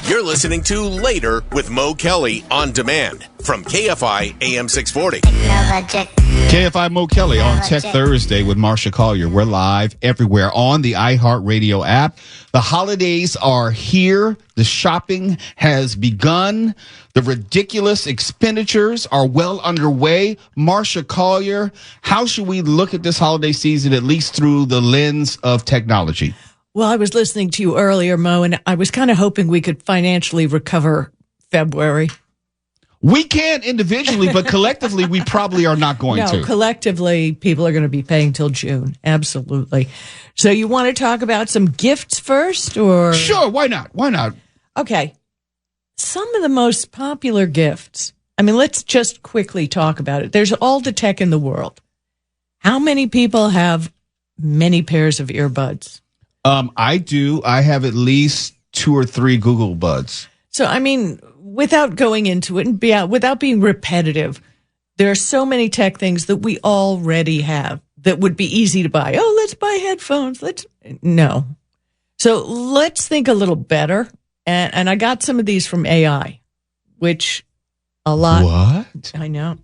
You're listening to Later with Mo Kelly on demand from KFI AM 640. KFI Mo Kelly on Tech Thursday with Marsha, Collier. We're live everywhere on the iHeartRadio app. The holidays are here. The shopping has begun. The ridiculous expenditures are well underway. Marsha, Collier, how should we look at this holiday season, at least through the lens of technology? Well, I was listening to you earlier, Mo, and I was kind of hoping we could financially recover February. We can individually, but collectively, we probably are not going to. No, collectively, people are going to be paying till June. Absolutely. So you want to talk about some gifts first, or? Sure, why not? Why not? Okay. Some of the most popular gifts. I mean, let's just quickly talk about it. There's all the tech in the world. How many people have many pairs of earbuds? I do. I have at least 2 or 3 Google Buds. So, I mean, without going into it and without being repetitive, there are so many tech things that we already have that would be easy to buy. Oh, let's buy headphones. No. So let's think a little better. And I got some of these from AI, which a lot. What? I know.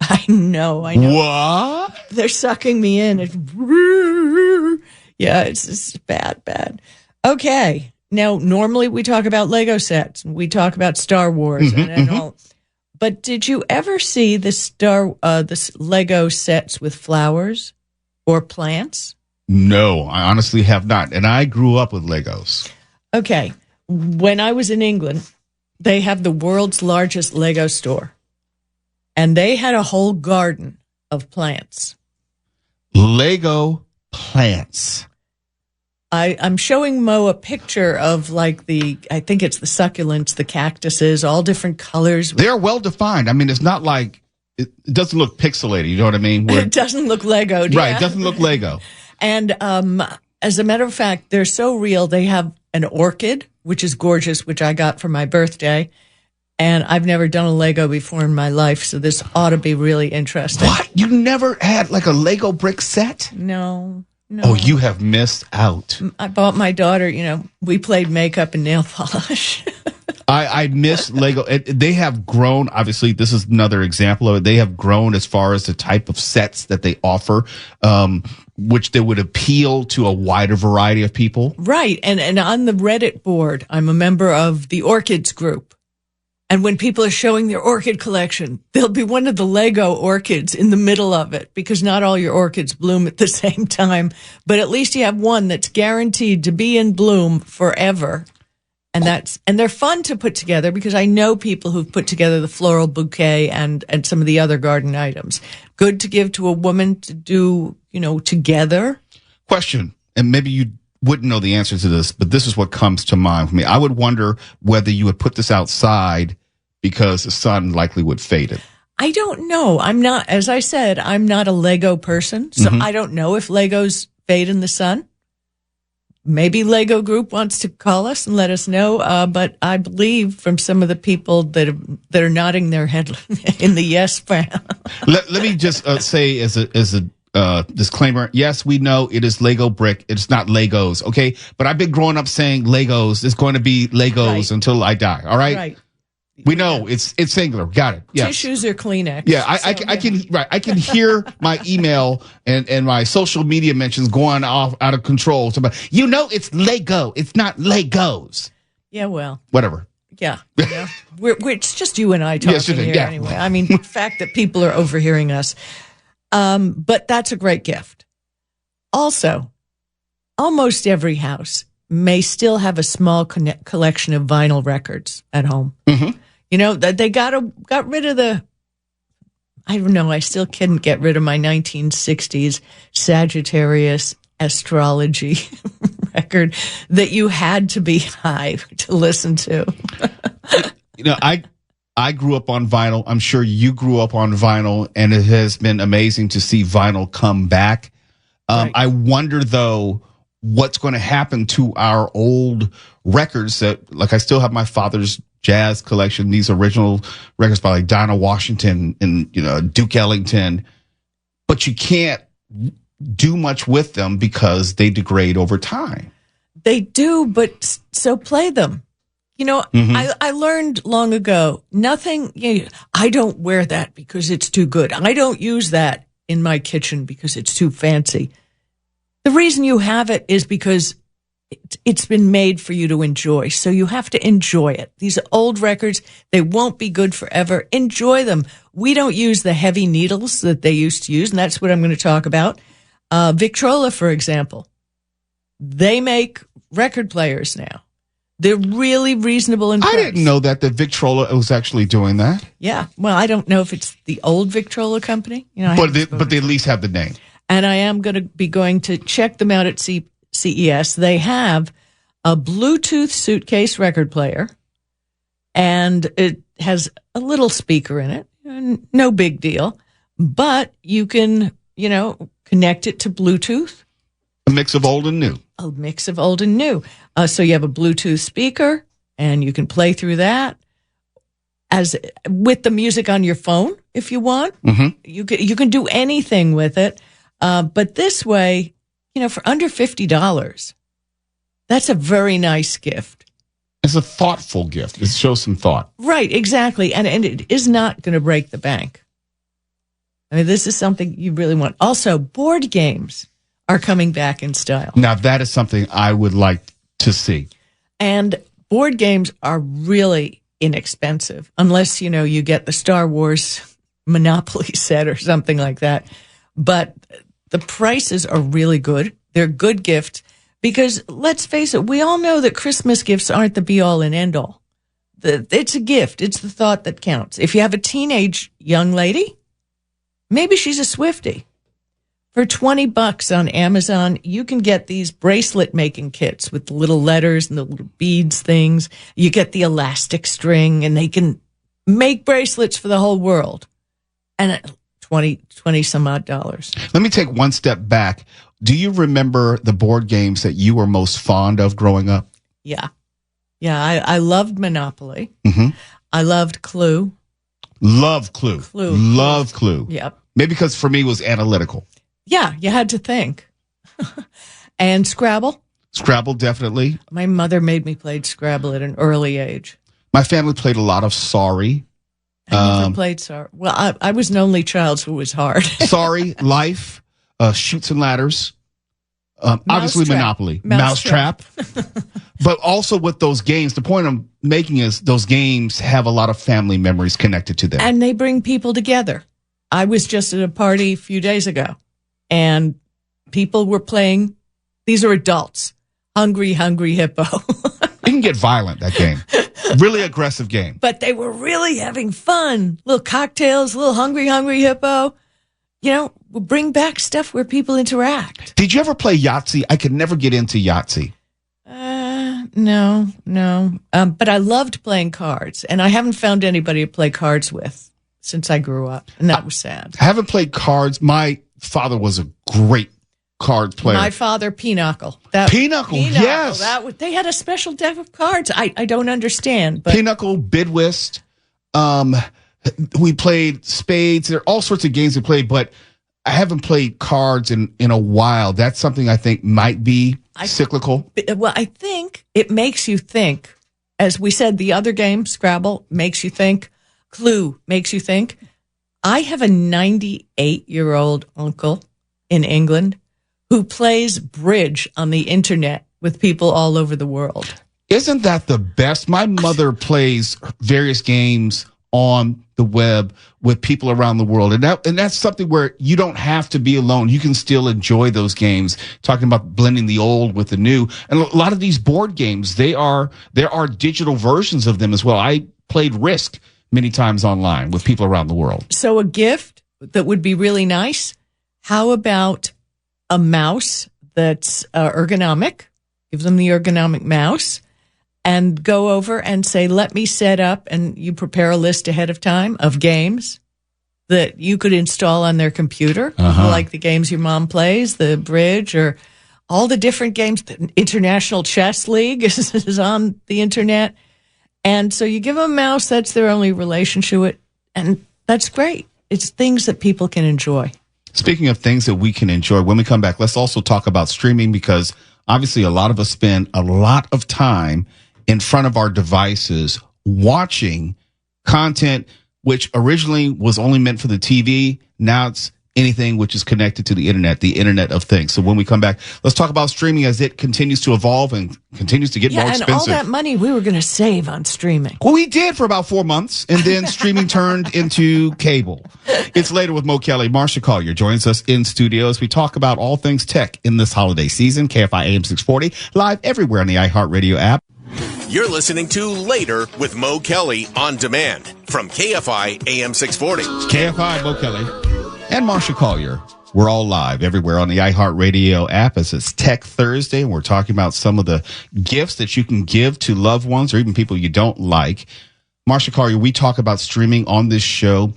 What? They're sucking me in. It's just bad. Okay. Now, normally we talk about Lego sets. We talk about Star Wars and all. But did you ever see the Lego sets with flowers or plants? No, I honestly have not. And I grew up with Legos. Okay. When I was in England, they have the world's largest Lego store. And they had a whole garden of plants. Lego plants. I'm showing Mo a picture of I think it's the succulents, the cactuses, all different colors. They're well defined. I mean, it's not like, it doesn't look pixelated. You know what I mean? It doesn't look Legoed. Right. Yeah. It doesn't look Lego. And as a matter of fact, they're so real. They have an orchid, which is gorgeous, which I got for my birthday. And I've never done a Lego before in my life, so this ought to be really interesting. What? You never had like a Lego brick set? No. Oh, you have missed out. I bought my daughter, we played makeup and nail polish. I miss Lego. They have grown. Obviously, this is another example of it. They have grown as far as the type of sets that they offer, which they would appeal to a wider variety of people. Right. And on the Reddit board, I'm a member of the Orchids group. And when people are showing their orchid collection, there'll be one of the Lego orchids in the middle of it, because not all your orchids bloom at the same time. But at least you have one that's guaranteed to be in bloom forever. And they're fun to put together, because I know people who've put together the floral bouquet and some of the other garden items. Good to give to a woman to do, together. Question, and maybe you wouldn't know the answer to this, but this is what comes to mind for me. I would wonder whether you would put this outside because the sun likely would fade it. I don't know. As I said, I'm not a Lego person, so I don't know if Legos fade in the sun. Maybe Lego Group wants to call us and let us know, but I believe from some of the people that are nodding their head in the yes. Let me just say as a disclaimer, yes, we know it is Lego brick. It's not Legos, okay? But I've been growing up saying Legos. It's going to be Legos until I die, all right? Right. We know it's singular. Got it. Yes. Tissues or Kleenex. Yeah, I can hear my email and my social media mentions going off out of control. So, it's Lego. It's not Legos. Yeah, well. Whatever. Yeah. It's just you and I talking here anyway. I mean, the fact that people are overhearing us. But that's a great gift. Also, almost every house may still have a small collection of vinyl records at home. Mm-hmm. They got rid of I don't know, I still couldn't get rid of my 1960s Sagittarius astrology record that you had to be high to listen to. I grew up on vinyl. I'm sure you grew up on vinyl, and it has been amazing to see vinyl come back. Right. I wonder, though, what's going to happen to our old records that, I still have my father's jazz collection, these original records by Dinah Washington and, Duke Ellington, but you can't do much with them because they degrade over time. They do, but so play them. I learned long ago, I don't wear that because it's too good. I don't use that in my kitchen because it's too fancy. The reason you have it is because it's been made for you to enjoy. So you have to enjoy it. These are old records. They won't be good forever. Enjoy them. We don't use the heavy needles that they used to use, and that's what I'm going to talk about. Victrola, for example. They make record players now. They're really reasonable in price. I didn't know that the Victrola was actually doing that. Yeah. Well, I don't know if it's the old Victrola company. But they at least have the name. And I am going to check them out at CES. They have a Bluetooth suitcase record player, and it has a little speaker in it. No big deal. But you can, connect it to Bluetooth. A mix of old and new. A mix of old and new. So you have a Bluetooth speaker, and you can play through that as with the music on your phone if you want. Mm-hmm. You can do anything with it. But this way, for under $50, that's a very nice gift. It's a thoughtful gift. It shows some thought. Right, exactly. And it is not going to break the bank. I mean, this is something you really want. Also, board games are coming back in style. Now, that is something I would like to see. And board games are really inexpensive, unless, you get the Star Wars Monopoly set or something like that. But the prices are really good. They're good gifts because, let's face it, we all know that Christmas gifts aren't the be-all and end-all. It's a gift. It's the thought that counts. If you have a teenage young lady, maybe she's a Swiftie. For $20 on Amazon, you can get these bracelet making kits with the little letters and the little beads things. You get the elastic string, and they can make bracelets for the whole world. And 20 some odd dollars. Let me take one step back. Do you remember the board games that you were most fond of growing up? Yeah. Yeah, I loved Monopoly. Mm-hmm. I loved Clue. Love Clue. Love Clue. Yep. Maybe because for me it was analytical. Yeah, you had to think. And Scrabble. Scrabble, definitely. My mother made me play Scrabble at an early age. My family played a lot of Sorry. I never played Sorry. Well, I was an only child, so it was hard. Sorry, Life, Chutes and Ladders. Obviously, Monopoly. Mousetrap. But also with those games, the point I'm making is those games have a lot of family memories connected to them. And they bring people together. I was just at a party a few days ago, and people were playing. These are adults. Hungry Hippo. It can get violent, that game. Really aggressive game. But they were really having fun. Little cocktails, little Hungry Hippo. We'll bring back stuff where people interact. Did you ever play Yahtzee? I could never get into Yahtzee. No. But I loved playing cards, and I haven't found anybody to play cards with since I grew up, and that was sad. I haven't played cards. My father was a great card player. My father, Pinochle. Pinochle, yes. They had a special deck of cards. I don't understand. But Pinochle, Bidwist. We played spades. There are all sorts of games we played, but I haven't played cards in a while. That's something I think might be cyclical. Well, I think it makes you think. As we said, the other game, Scrabble, makes you think. Clue makes you think. I have a 98-year-old uncle in England who plays bridge on the internet with people all over the world. Isn't that the best? My mother plays various games on the web with people around the world. And that's something where you don't have to be alone. You can still enjoy those games, talking about blending the old with the new. And a lot of these board games, there are digital versions of them as well. I played Risk many times online with people around the world. So a gift that would be really nice. How about a mouse that's ergonomic? Give them the ergonomic mouse. And go over and say, let me set up, and you prepare a list ahead of time of games that you could install on their computer, like the games your mom plays, the bridge, or all the different games. The International Chess League is on the internet. And so you give them a mouse, that's their only relationship with it, and that's great. It's things that people can enjoy. Speaking of things that we can enjoy, when we come back, let's also talk about streaming, because obviously a lot of us spend a lot of time in front of our devices watching content which originally was only meant for the TV. Now it's anything which is connected to the Internet of Things. So when we come back, let's talk about streaming as it continues to evolve and continues to get more expensive. And all that money we were going to save on streaming. Well, we did for about 4 months, and then streaming turned into cable. It's Later with Mo Kelly. Marsha Collier joins us in studio as we talk about all things tech in this holiday season. KFI AM 640, live everywhere on the iHeartRadio app. You're listening to Later with Mo Kelly on demand from KFI AM 640. KFI, Mo Kelly, and Marsha Collier. We're all live everywhere on the iHeartRadio app as it's Tech Thursday, and we're talking about some of the gifts that you can give to loved ones or even people you don't like. Marsha Collier, we talk about streaming on this show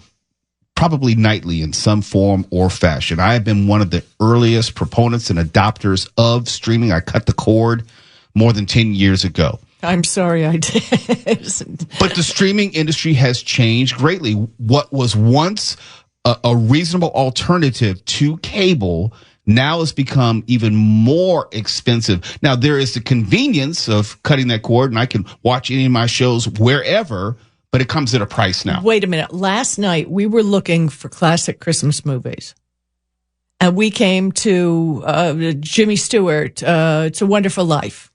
probably nightly in some form or fashion. I have been one of the earliest proponents and adopters of streaming. I cut the cord more than 10 years ago. I'm sorry I did. But the streaming industry has changed greatly. What was once a reasonable alternative to cable now has become even more expensive. Now, there is the convenience of cutting that cord, and I can watch any of my shows wherever, but it comes at a price now. Wait a minute. Last night, we were looking for classic Christmas movies. And we came to Jimmy Stewart, It's a Wonderful Life.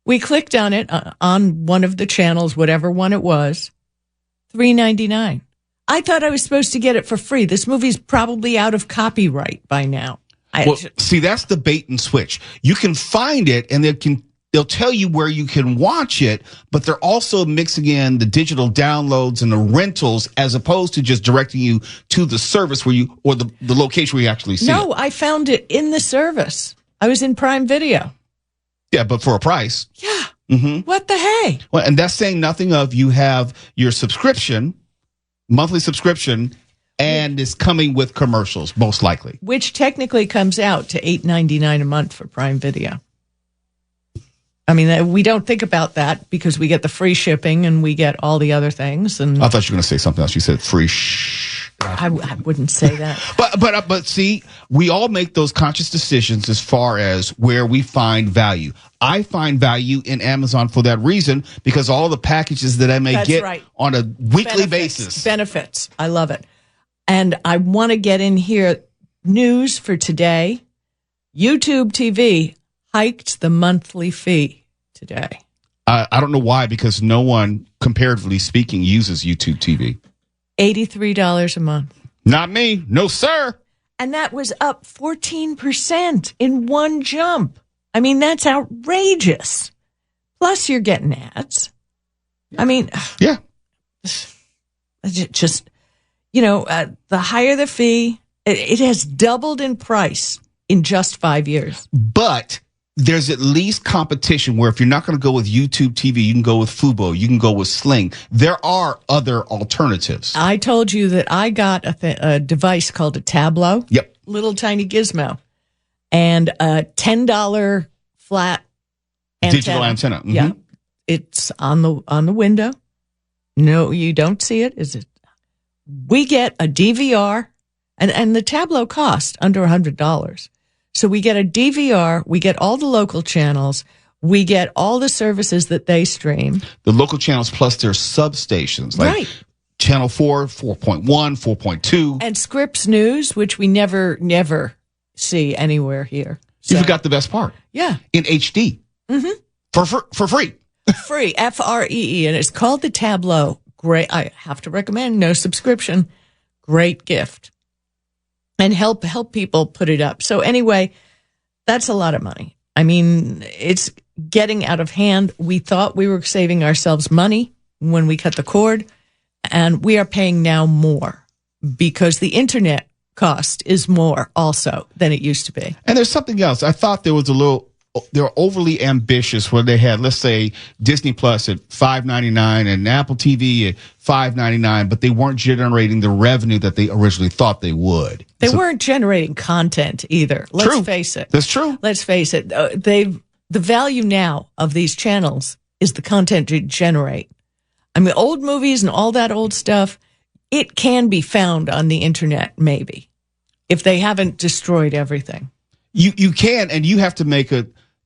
We clicked on it on one of the channels, whatever one it was, $3.99. I thought I was supposed to get it for free. This movie's probably out of copyright by now. See, that's the bait and switch. You can find it, and they'll tell you where you can watch it, but they're also mixing in the digital downloads and the rentals as opposed to just directing you to the service where or the location where you actually see it. No, I found it in the service. I was in Prime Video. Yeah, but for a price. Yeah. Mm-hmm. What the hey? Well, and that's saying nothing of you have your subscription, monthly subscription, and it's coming with commercials, most likely. Which technically comes out to $8.99 a month for Prime Video. I mean, we don't think about that because we get the free shipping and we get all the other things. And I thought you were going to say something else. You said free I wouldn't say that. But see, we all make those conscious decisions as far as where we find value. I find value in Amazon for that reason because all the packages that I may get on a weekly basis. Benefits. I love it. And I want to get in here. News for today. YouTube TV hiked the monthly fee today. I don't know why, because no one, comparatively speaking, uses YouTube TV. $83 a month. Not me. No, sir. And that was up 14% in one jump. I mean, that's outrageous. Plus, you're getting ads. I mean, yeah. Just, the higher the fee, it has doubled in price in just 5 years. But there's at least competition where if you're not going to go with YouTube TV, you can go with Fubo, you can go with Sling. There are other alternatives. I told you that I got a device called a Tableau. Yep. Little tiny gizmo. And a $10 flat antenna. Digital antenna. Mm-hmm. Yeah. It's on the window. No, you don't see it. Is it? We get a DVR, and the Tableau cost under $100. So we get a DVR, we get all the local channels, we get all the services that they stream. The local channels plus their substations, like Channel 4, 4.1, 4.2. And Scripps News, which we never see anywhere here. So, you forgot the best part. Yeah. In HD. Mm-hmm. For free. Free, FREE, and it's called the Tableau. Great. I have to recommend, no subscription. Great gift. And help people put it up. So anyway, that's a lot of money. I mean, it's getting out of hand. We thought we were saving ourselves money when we cut the cord, and we are paying now more because the internet cost is more also than it used to be. And there's something else. I thought they were overly ambitious when they had, let's say, Disney Plus at $5.99 and Apple TV at $5.99, but they weren't generating the revenue that they originally thought they would. They weren't generating content either. Let's face it. That's true. Let's face it. The value now of these channels is the content you generate. I mean, old movies and all that old stuff, it can be found on the internet, maybe, if they haven't destroyed everything. You can, and you have to make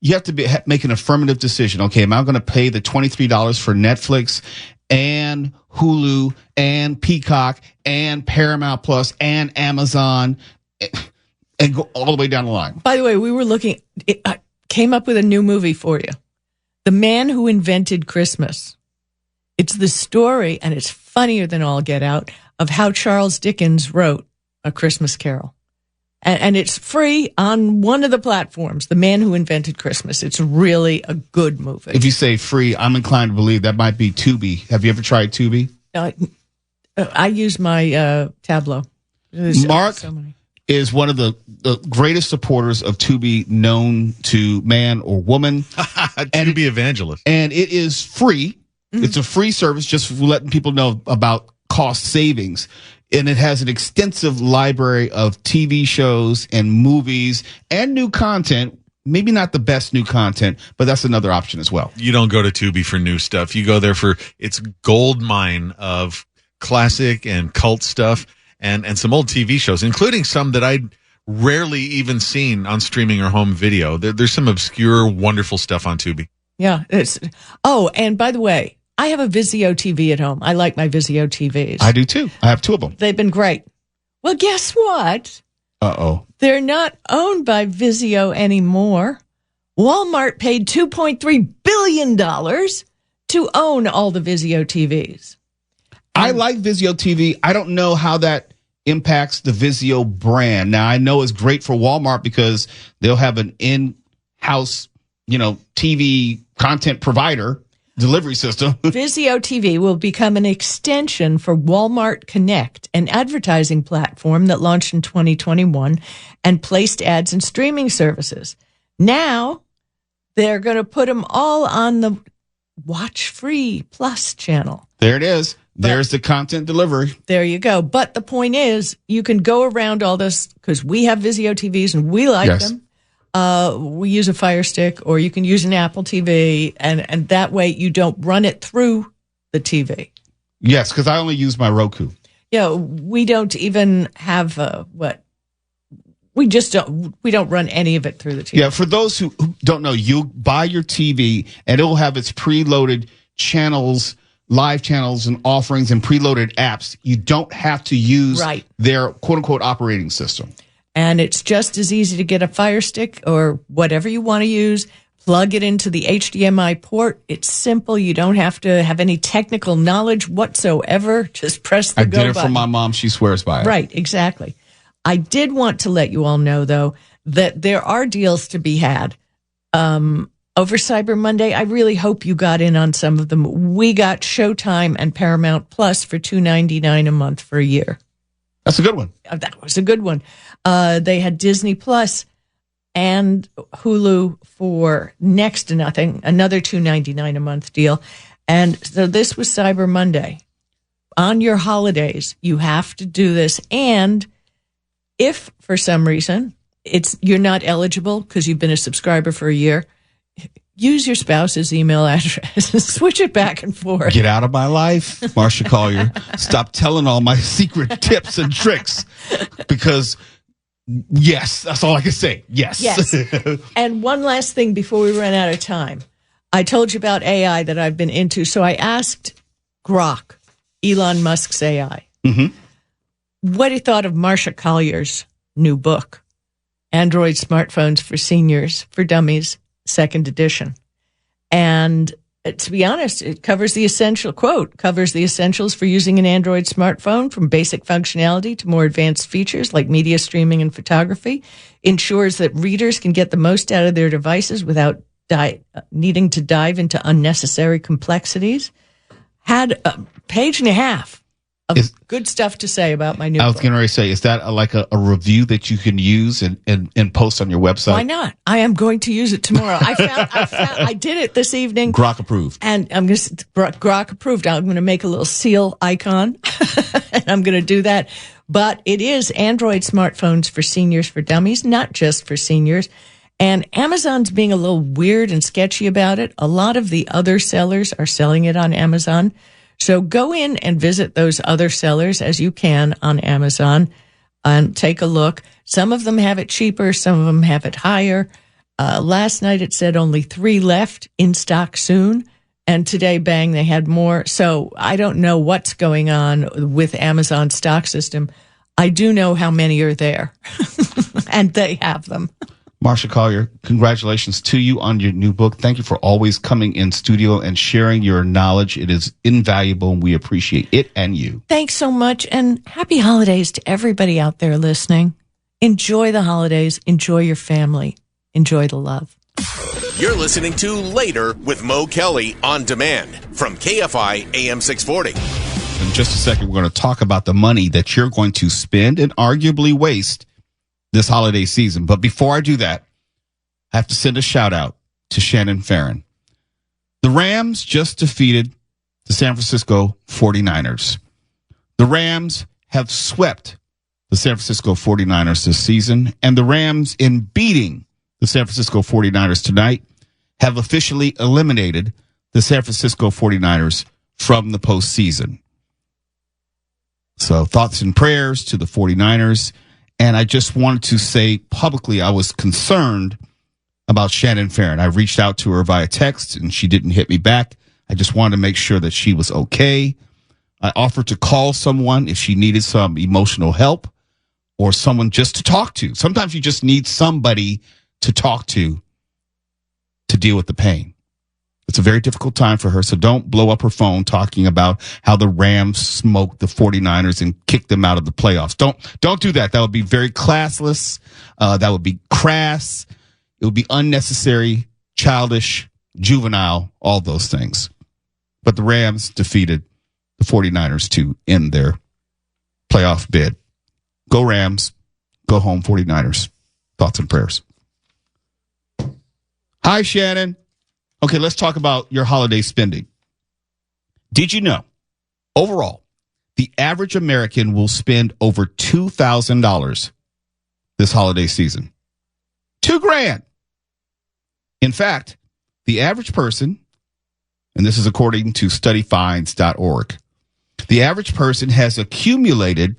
you have to make an affirmative decision. Okay, am I going to pay the $23 for Netflix and Hulu and Peacock and Paramount Plus and Amazon and go all the way down the line? By the way, we were looking, came up with a new movie for you. The Man Who Invented Christmas. It's the story, and it's funnier than all get out, of how Charles Dickens wrote A Christmas Carol. And it's free on one of the platforms, The Man Who Invented Christmas. It's really a good movie. If you say free, I'm inclined to believe that might be Tubi. Have you ever tried Tubi? I use my Tableau. Mark is one of the greatest supporters of Tubi known to man or woman. Tubi evangelist. And it is free. Mm-hmm. It's a free service, just letting people know about cost savings. And it has an extensive library of TV shows and movies and new content. Maybe not the best new content, but that's another option as well. You don't go to Tubi for new stuff. You go there for its gold mine of classic and cult stuff and some old TV shows, including some that I'd rarely even seen on streaming or home video. There's some obscure, wonderful stuff on Tubi. Yeah. And by the way, I have a Vizio TV at home. I like my Vizio TVs. I do too. I have two of them. They've been great. Well, guess what? Uh-oh. They're not owned by Vizio anymore. Walmart paid $2.3 billion to own all the Vizio TVs. I like Vizio TV. I don't know how that impacts the Vizio brand. Now, I know it's great for Walmart because they'll have an in-house, TV content provider delivery system. Vizio TV will become an extension for Walmart Connect, an advertising platform that launched in 2021 and placed ads in streaming services. Now, they're going to put them all on the Watch Free Plus channel. There it is. There's the content delivery. There you go. But the point is, you can go around all this because we have Vizio TVs and we like them. We use a Fire Stick, or you can use an Apple TV, and that way you don't run it through the TV. Yes, because I only use my Roku. Yeah, we don't even have we don't run any of it through the TV. Yeah, for those who don't know, you buy your TV and it will have its preloaded channels, live channels and offerings and preloaded apps. You don't have to use their quote unquote operating system. And it's just as easy to get a Fire Stick or whatever you want to use, plug it into the HDMI port. It's simple. You don't have to have any technical knowledge whatsoever. Just press the go button. I did it for my mom. She swears by it. Right, exactly. I did want to let you all know, though, that there are deals to be had. Over Cyber Monday, I really hope you got in on some of them. We got Showtime and Paramount Plus for $2.99 a month for a year. That's a good one. That was a good one. They had Disney Plus and Hulu for next to nothing, another $2.99 a month deal. And so this was Cyber Monday. On your holidays, you have to do this. And if for some reason you're not eligible because you've been a subscriber for a year, use your spouse's email address and switch it back and forth. Get out of my life, Marsha Collier. Stop telling all my secret tips and tricks because, yes, that's all I can say. Yes. And one last thing before we run out of time. I told you about AI that I've been into. So I asked Grok, Elon Musk's AI, what he thought of Marsha Collier's new book, Android Smartphones for Seniors for Dummies, second edition. And to be honest, it covers the essentials for using an Android smartphone, from basic functionality to more advanced features like media streaming and photography, ensures that readers can get the most out of their devices without needing to dive into unnecessary complexities. Had a page and a half of good stuff to say about my new book. I was going to say, is that like a review that you can use and post on your website? Why not? I am going to use it tomorrow. I did it this evening. Grok approved. And Grok approved. I'm going to make a little seal icon and I'm going to do that. But it is Android Smartphones for Seniors for Dummies, not just for seniors. And Amazon's being a little weird and sketchy about it. A lot of the other sellers are selling it on Amazon. So go in and visit those other sellers as you can on Amazon and take a look. Some of them have it cheaper. Some of them have it higher. Last night it said only 3 left in stock soon. And today, bang, they had more. So I don't know what's going on with Amazon's stock system. I do know how many are there, and they have them. Marsha Collier, congratulations to you on your new book. Thank you for always coming in studio and sharing your knowledge. It is invaluable, and we appreciate it and you. Thanks so much, and happy holidays to everybody out there listening. Enjoy the holidays. Enjoy your family. Enjoy the love. You're listening to Later with Mo Kelly on demand from KFI AM 640. In just a second, we're going to talk about the money that you're going to spend and arguably waste this holiday season. But before I do that, I have to send a shout out to Shannon Farron. The Rams just defeated the San Francisco 49ers. The Rams have swept the San Francisco 49ers this season, and the Rams, in beating the San Francisco 49ers tonight, have officially eliminated the San Francisco 49ers from the postseason. So thoughts and prayers to the 49ers. And I just wanted to say publicly I was concerned about Shannon Farron. I reached out to her via text, and she didn't hit me back. I just wanted to make sure that she was okay. I offered to call someone if she needed some emotional help or someone just to talk to. Sometimes you just need somebody to talk to deal with the pain. It's a very difficult time for her, so don't blow up her phone talking about how the Rams smoked the 49ers and kicked them out of the playoffs. Don't do that. That would be very classless. That would be crass. It would be unnecessary, childish, juvenile, all those things. But the Rams defeated the 49ers to end their playoff bid. Go Rams. Go home 49ers. Thoughts and prayers. Hi, Shannon. Okay, let's talk about your holiday spending. Did you know, overall, the average American will spend over $2,000 this holiday season? $2,000. In fact, the average person, and this is according to studyfinds.org, the average person has accumulated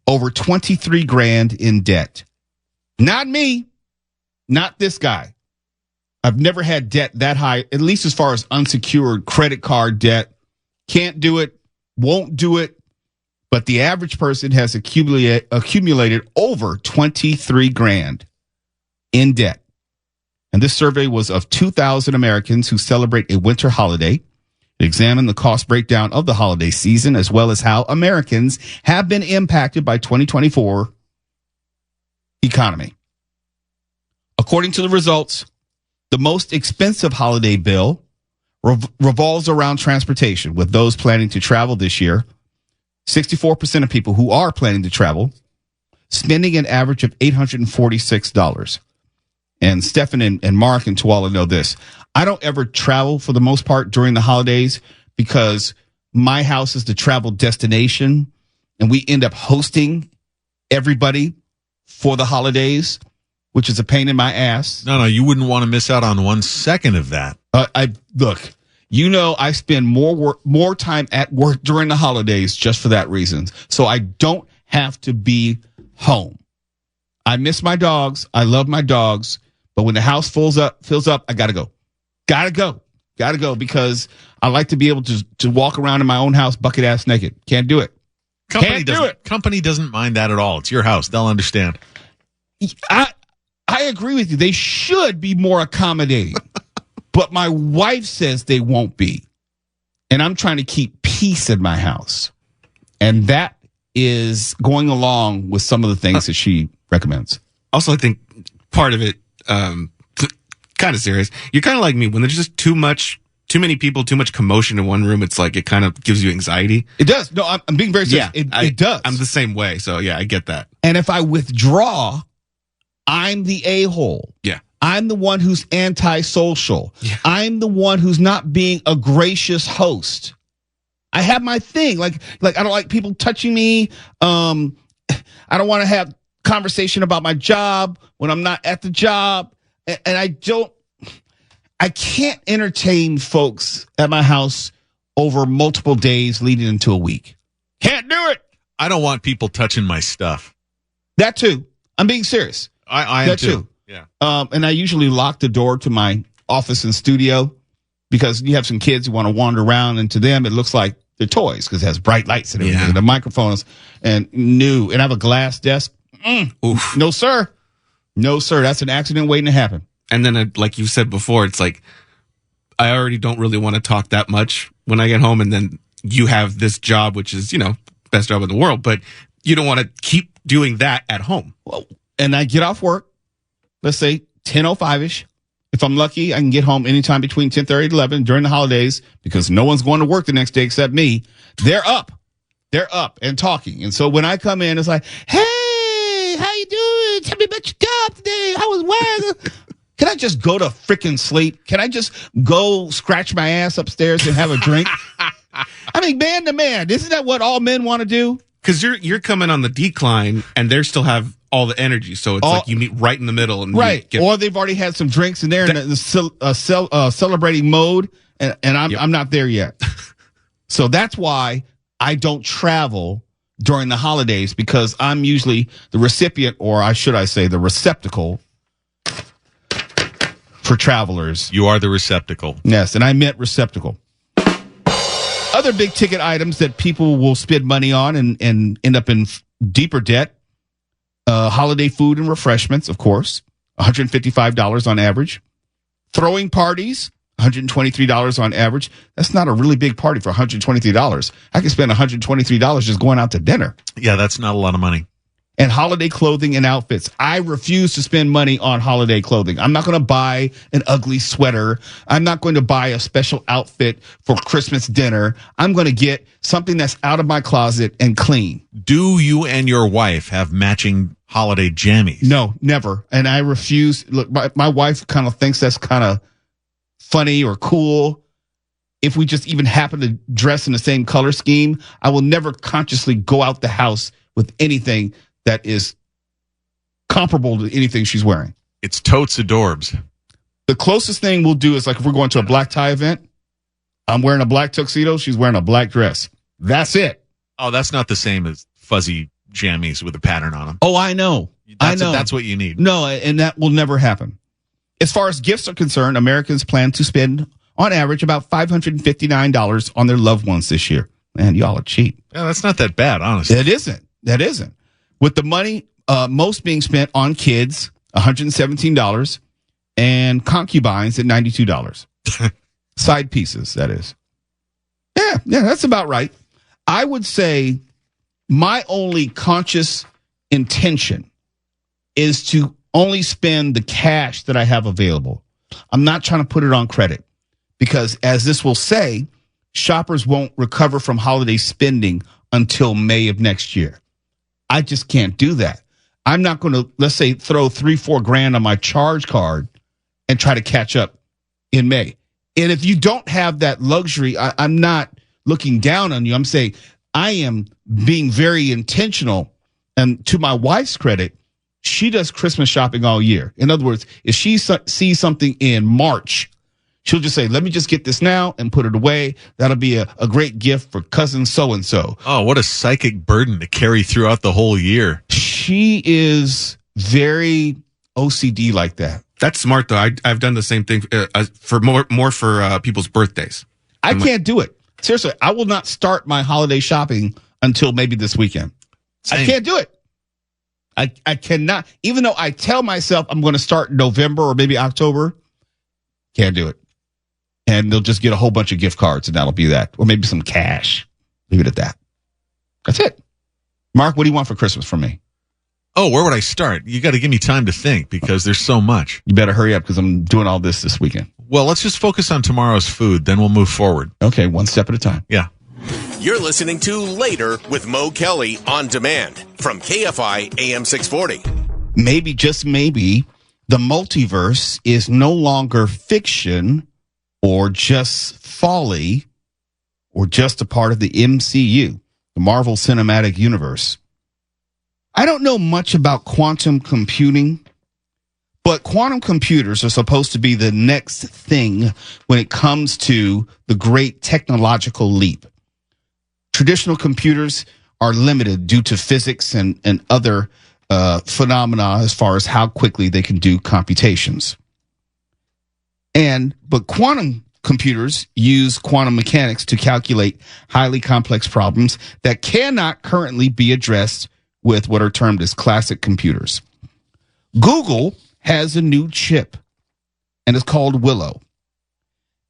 over $23,000 in debt. Not me, not this guy. I've never had debt that high, at least as far as unsecured credit card debt. Can't do it, won't do it. But the average person has accumulated over $23,000 in debt. And this survey was of 2,000 Americans who celebrate a winter holiday. It examined the cost breakdown of the holiday season, as well as how Americans have been impacted by 2024 economy. According to the results, the most expensive holiday bill revolves around transportation, with those planning to travel this year. 64% of people who are planning to travel spending an average of $846. And Stefan and Mark and Tuala know this. I don't ever travel for the most part during the holidays because my house is the travel destination, and we end up hosting everybody for the holidays, which is a pain in my ass. No, you wouldn't want to miss out on 1 second of that. Look, you know, I spend more time at work during the holidays just for that reason. So I don't have to be home. I miss my dogs. I love my dogs. But when the house fills up, I got to go. Got to go because I like to be able to walk around in my own house bucket ass naked. Can't do it. Company doesn't mind that at all. It's your house. They'll understand. I agree with you. They should be more accommodating. But my wife says they won't be. And I'm trying to keep peace in my house. And that is going along with some of the things that she recommends. Also, I think part of it, kind of serious. You're kind of like me. When there's just too many people, too much commotion in one room, it's like it kind of gives you anxiety. It does. No, I'm being very serious. Yeah, it does. I'm the same way. So, yeah, I get that. And if I withdraw, I'm the a-hole. Yeah. I'm the one who's antisocial. Yeah. I'm the one who's not being a gracious host. I have my thing. Like I don't like people touching me. I don't want to have conversation about my job when I'm not at the job. And I can't entertain folks at my house over multiple days leading into a week. Can't do it. I don't want people touching my stuff. That too. I'm being serious. I am too. Yeah. And I usually lock the door to my office and studio because you have some kids who want to wander around, and to them it looks like they're toys because it has bright lights and everything. And the microphones and new. And I have a glass desk. No, sir. No, sir. That's an accident waiting to happen. And then, like you said before, it's like I already don't really want to talk that much when I get home, and then you have this job, which is, best job in the world, but you don't want to keep doing that at home. Well, and I get off work, let's say 10:05ish. If I'm lucky, I can get home anytime between 10:30 to 11 during the holidays because no one's going to work the next day except me. They're up and talking. And so when I come in, it's like, hey, how you doing? Tell me about your job today. How was work? Can I just go to freaking sleep? Can I just go scratch my ass upstairs and have a drink? I mean, man to man, isn't that what all men want to do? Because you're coming on the decline, and they still have all the energy. So it's like you meet right in the middle, and or they've already had some drinks, and they're in the celebrating mode, and I'm not there yet. So that's why I don't travel during the holidays, because I'm usually the recipient, or should I say, the receptacle for travelers. You are the receptacle. Yes, and I meant receptacle. Other big ticket items that people will spend money on and end up in deeper debt. Holiday food and refreshments, of course, $155 on average. Throwing parties, $123 on average. That's not a really big party for $123. I can spend $123 just going out to dinner. Yeah, that's not a lot of money. And holiday clothing and outfits. I refuse to spend money on holiday clothing. I'm not going to buy an ugly sweater. I'm not going to buy a special outfit for Christmas dinner. I'm going to get something that's out of my closet and clean. Do you and your wife have matching holiday jammies? No, never. And I refuse. Look, my wife kind of thinks that's kind of funny or cool. If we just even happen to dress in the same color scheme, I will never consciously go out the house with anything that is comparable to anything she's wearing. It's totes adorbs. The closest thing we'll do is, like, if we're going to a black tie event, I'm wearing a black tuxedo, she's wearing a black dress. That's it. Oh, that's not the same as fuzzy jammies with a pattern on them. Oh, I know. That's what you need. No, and that will never happen. As far as gifts are concerned, Americans plan to spend, on average, about $559 on their loved ones this year. Man, y'all are cheap. Yeah, that's not that bad, honestly. That isn't. With the money, most being spent on kids, $117, and concubines at $92. Side pieces, that is. Yeah, that's about right. I would say my only conscious intention is to only spend the cash that I have available. I'm not trying to put it on credit because, as this will say, shoppers won't recover from holiday spending until May of next year. I just can't do that. I'm not going to, let's say, throw $3-4 grand on my charge card and try to catch up in May. And if you don't have that luxury, I'm not looking down on you. I'm saying I am being very intentional. And to my wife's credit, she does Christmas shopping all year. In other words, if she sees something in March, she'll just say, let me just get this now and put it away. That'll be a great gift for cousin so-and-so. Oh, what a psychic burden to carry throughout the whole year. She is very OCD like that. That's smart, though. I've done the same thing for more for people's birthdays. I can't do it. Seriously, I will not start my holiday shopping until maybe this weekend. Same. I can't do it. I cannot. Even though I tell myself I'm going to start in November or maybe October, can't do it. And they'll just get a whole bunch of gift cards, and that'll be that. Or maybe some cash. Leave it at that. That's it. Mark, what do you want for Christmas from me? Oh, where would I start? You got to give me time to think because there's so much. You better hurry up because I'm doing all this weekend. Well, let's just focus on tomorrow's food. Then we'll move forward. Okay, one step at a time. Yeah. You're listening to Later with Mo Kelly on demand from KFI AM 640. Maybe, just maybe, the multiverse is no longer fiction or just folly or just a part of the MCU, the Marvel Cinematic Universe. I don't know much about quantum computing, but quantum computers are supposed to be the next thing when it comes to the great technological leap. Traditional computers are limited due to physics and other phenomena as far as how quickly they can do computations. But quantum computers use quantum mechanics to calculate highly complex problems that cannot currently be addressed with what are termed as classic computers. Google has a new chip, and it's called Willow.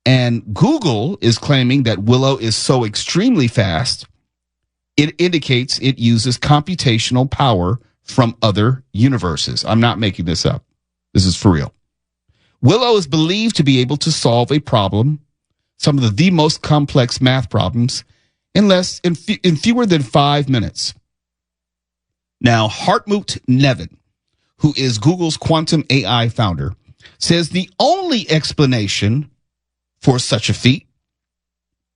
And Google is claiming that Willow is so extremely fast, it indicates it uses computational power from other universes. I'm not making this up. This is for real. Willow is believed to be able to solve a problem, some of the most complex math problems, in fewer than 5 minutes. Now, Hartmut Nevin, who is Google's quantum AI founder, says the only explanation for such a feat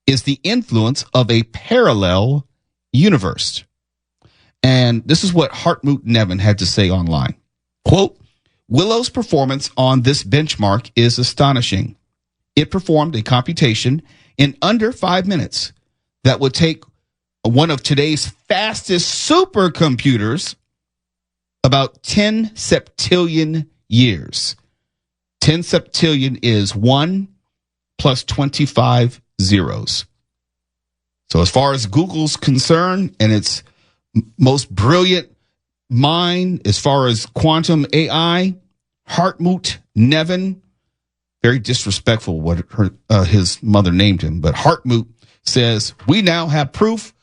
is the influence of a parallel universe. And this is what Hartmut Nevin had to say online. Quote, Willow's performance on this benchmark is astonishing. It performed a computation in under 5 minutes that would take one of today's fastest supercomputers about 10 septillion years. 10 septillion is 1 plus 25 zeros. So as far as Google's concerned and its most brilliant mind, as far as quantum AI, Hartmut Nevin, very disrespectful what his mother named him, but Hartmut says, we now have proof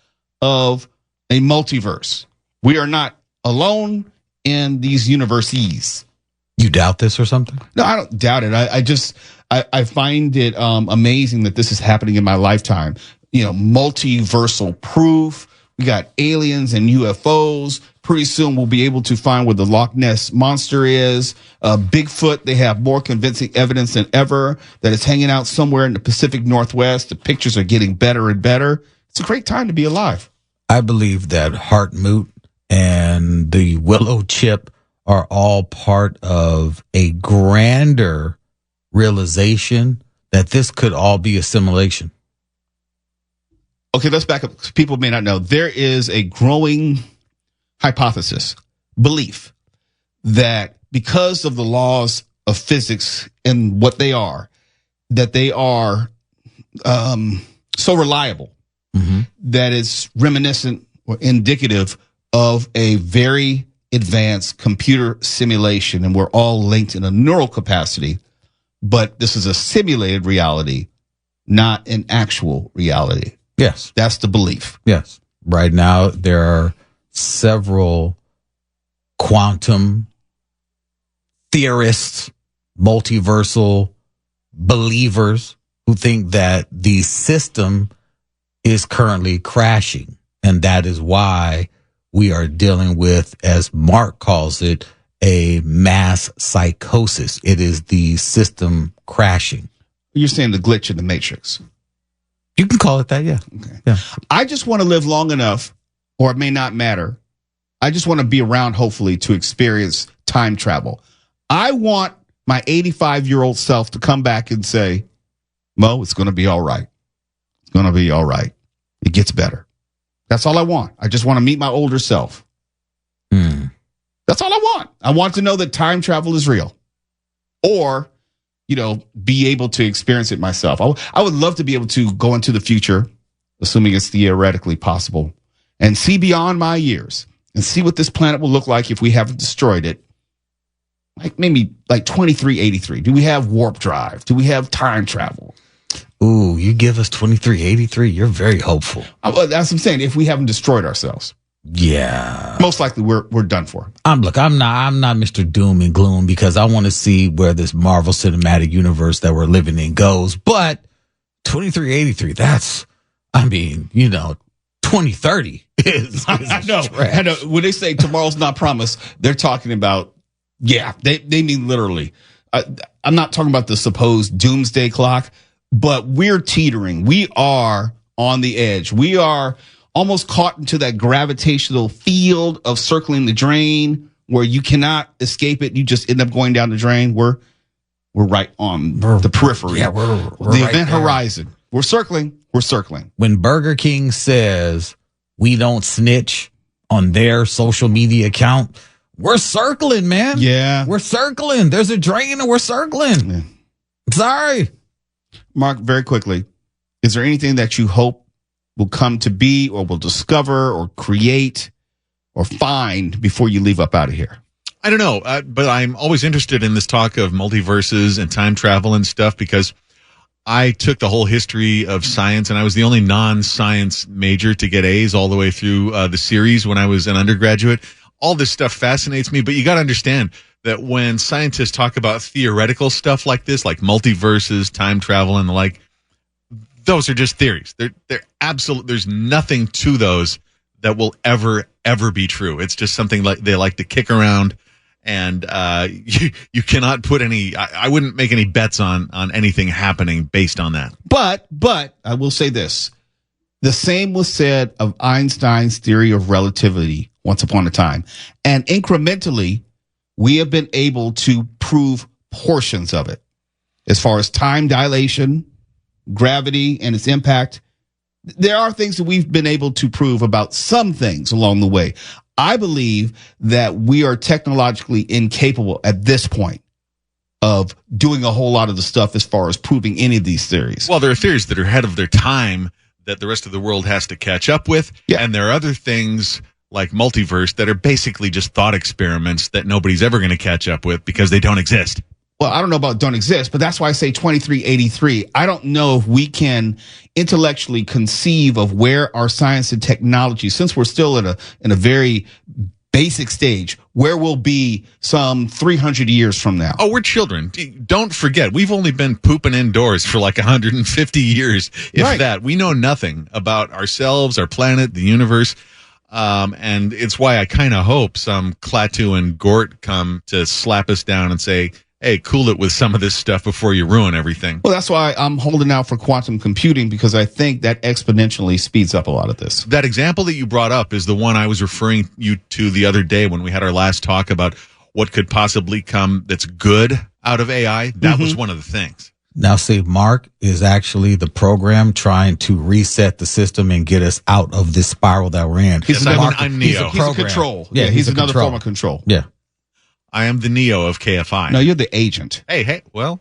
of a multiverse. We are not alone in these universes. You doubt this or something? No, I don't doubt it. I find it amazing that this is happening in my lifetime. You know, multiversal proof. We got aliens and UFOs. Pretty soon we'll be able to find where the Loch Ness Monster is. Bigfoot, they have more convincing evidence than ever that it's hanging out somewhere in the Pacific Northwest. The pictures are getting better and better. It's a great time to be alive. I believe that Hartmut and the Willow chip are all part of a grander realization that this could all be a simulation. Okay, let's back up. People may not know. There is a growing hypothesis, belief, that because of the laws of physics and what they are, that they are so reliable that it's reminiscent or indicative of a very advanced computer simulation, and we're all linked in a neural capacity, but this is a simulated reality, not an actual reality. Yes. That's the belief. Yes. Right now, there are several quantum theorists, multiversal believers who think that the system is currently crashing. And that is why we are dealing with, as Mark calls it, a mass psychosis. It is the system crashing. You're saying the glitch in the matrix. You can call it that, yeah. Okay. Yeah. I just want to live long enough, or it may not matter. I just want to be around, hopefully, to experience time travel. I want my 85-year-old self to come back and say, Mo, it's going to be all right. It's going to be all right. It gets better. That's all I want. I just want to meet my older self. That's all I want. I want to know that time travel is real. Or, you know, be able to experience it myself. I would love to be able to go into the future, assuming it's theoretically possible, and see beyond my years and see what this planet will look like if we haven't destroyed it. Like maybe like 2383. Do we have warp drive? Do we have time travel? Ooh, you give us 2383. You're very hopeful. That's what I'm saying. If we haven't destroyed ourselves. Yeah. Most likely we're done for. I'm not Mr. Doom and Gloom, because I want to see where this Marvel Cinematic Universe that we're living in goes. But 2383, that's, I mean, you know, 2030 is I know. When they say tomorrow's not promised, they're talking about, yeah, they mean literally. I'm not talking about the supposed doomsday clock, but we're teetering. We are on the edge. We are almost caught into that gravitational field of circling the drain where you cannot escape it. You just end up going down the drain. We're right on the periphery. Yeah, we're the right event there. horizon. We're circling. When Burger King says we don't snitch on their social media account, We're circling, man. Yeah. We're circling. There's a drain and we're circling. Yeah. Sorry. Mark, very quickly, is there anything that you hope will come to be or will discover or create or find before you leave up out of here? I don't know, but I'm always interested in this talk of multiverses and time travel and stuff because I took the whole history of science, and I was the only non-science major to get A's all the way through the series when I was an undergraduate. All this stuff fascinates me, but you got to understand that when scientists talk about theoretical stuff like this, like multiverses, time travel, and the like, those are just theories. They're absolute. There's nothing to those that will ever be true. It's just something like they like to kick around. And you cannot put any. I wouldn't make any bets on anything happening based on that. But I will say this: the same was said of Einstein's theory of relativity once upon a time, and incrementally, we have been able to prove portions of it, as far as time dilation, gravity, and its impact. There are things that we've been able to prove about some things along the way. I believe that we are technologically incapable at this point of doing a whole lot of the stuff as far as proving any of these theories. Well, there are theories that are ahead of their time that the rest of the world has to catch up with. Yeah. And there are other things like multiverse that are basically just thought experiments that nobody's ever going to catch up with because they don't exist. Well, I don't know about don't exist, but that's why I say 2383. I don't know if we can intellectually conceive of where our science and technology, since we're still in a very basic stage, where we'll be some 300 years from now. Oh, we're children. Don't forget, we've only been pooping indoors for like 150 years, if right. that. We know nothing about ourselves, our planet, the universe. And it's why I kind of hope some Klaatu and Gort come to slap us down and say, hey, cool it with some of this stuff before you ruin everything. Well, that's why I'm holding out for quantum computing, because I think that exponentially speeds up a lot of this. That example that you brought up is the one I was referring you to the other day when we had our last talk about what could possibly come that's good out of AI. That was one of the things. Now, see, Mark is actually the program trying to reset the system and get us out of this spiral that we're in. I'm Neo. He's a control. Yeah, he's another form of control. Yeah. I am the Neo of KFI. No, you're the agent. Hey, well,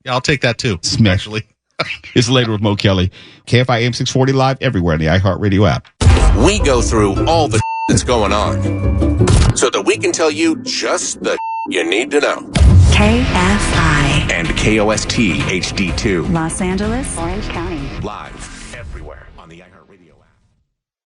yeah, I'll take that too. Smith. Actually. It's Later with Mo Kelly. KFI AM 640 live everywhere in the iHeartRadio app. We go through all the that's going on so that we can tell you just the you need to know. KFI and KOST HD2. Los Angeles, Orange County. Live